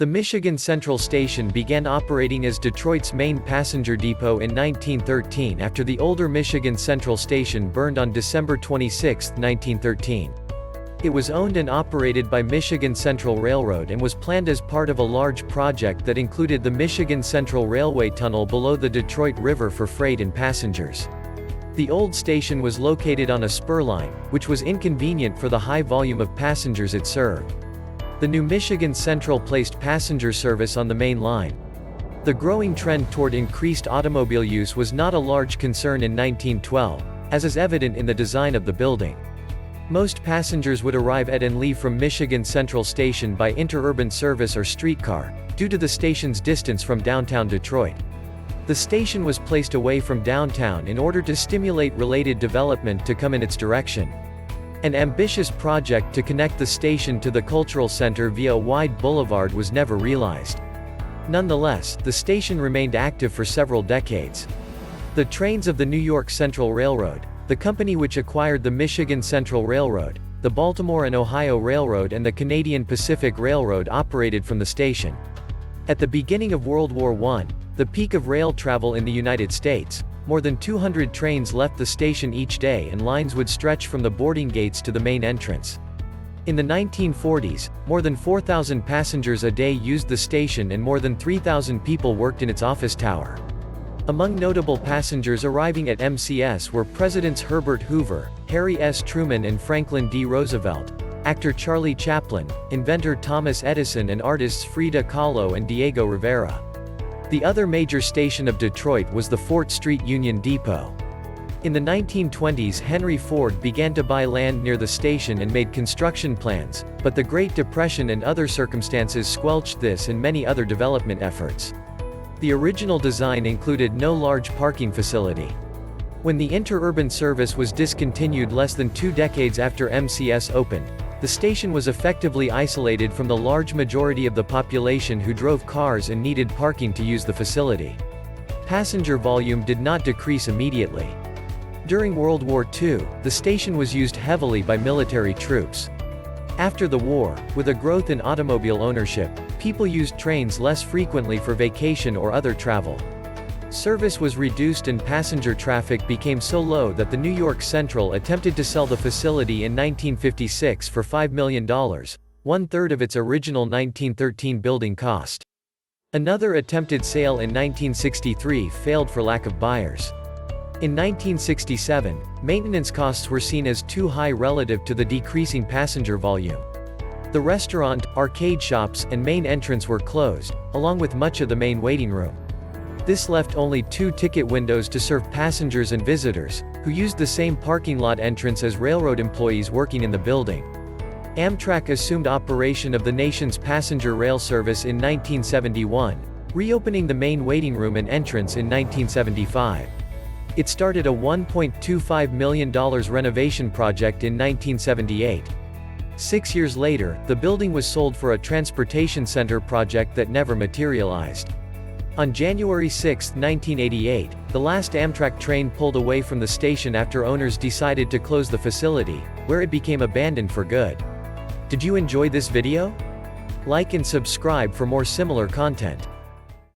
The Michigan Central Station began operating as Detroit's main passenger depot in 1913 after the older Michigan Central Station burned on December 26, 1913. It was owned and operated by Michigan Central Railroad and was planned as part of a large project that included the Michigan Central Railway Tunnel below the Detroit River for freight and passengers. The old station was located on a spur line, which was inconvenient for the high volume of passengers it served. The new Michigan Central placed passenger service on the main line. The growing trend toward increased automobile use was not a large concern in 1912, as is evident in the design of the building. Most passengers would arrive at and leave from Michigan Central Station by interurban service or streetcar, due to the station's distance from downtown Detroit. The station was placed away from downtown in order to stimulate related development to come in its direction. An ambitious project to connect the station to the cultural center via a wide boulevard was never realized. Nonetheless, the station remained active for several decades. The trains of the New York Central Railroad, the company which acquired the Michigan Central Railroad, the Baltimore and Ohio Railroad and the Canadian Pacific Railroad operated from the station. At the beginning of World War I, the peak of rail travel in the United States, more than 200 trains left the station each day and lines would stretch from the boarding gates to the main entrance. In the 1940s, more than 4,000 passengers a day used the station and more than 3,000 people worked in its office tower. Among notable passengers arriving at MCS were Presidents Herbert Hoover, Harry S. Truman and Franklin D. Roosevelt, actor Charlie Chaplin, inventor Thomas Edison and artists Frida Kahlo and Diego Rivera. The other major station of Detroit was the Fort Street Union Depot. In the 1920s Henry Ford began to buy land near the station and made construction plans, but the Great Depression and other circumstances squelched this and many other development efforts. The original design included no large parking facility. When the interurban service was discontinued less than 2 decades after MCS opened, the station was effectively isolated from the large majority of the population who drove cars and needed parking to use the facility. Passenger volume did not decrease immediately. During World War II, the station was used heavily by military troops. After the war, with a growth in automobile ownership, people used trains less frequently for vacation or other travel. Service was reduced and passenger traffic became so low that the New York Central attempted to sell the facility in 1956 for $5 million, one-third of its original 1913 building cost. Another attempted sale in 1963 failed for lack of buyers. In 1967, maintenance costs were seen as too high relative to the decreasing passenger volume. The restaurant, arcade shops, and main entrance were closed, along with much of the main waiting room. This left only 2 ticket windows to serve passengers and visitors, who used the same parking lot entrance as railroad employees working in the building. Amtrak assumed operation of the nation's passenger rail service in 1971, reopening the main waiting room and entrance in 1975. It started a $1.25 million renovation project in 1978. 6 years later, the building was sold for a transportation center project that never materialized. On January 6, 1988, the last Amtrak train pulled away from the station after owners decided to close the facility, where it became abandoned for good. Did you enjoy this video? Like and subscribe for more similar content.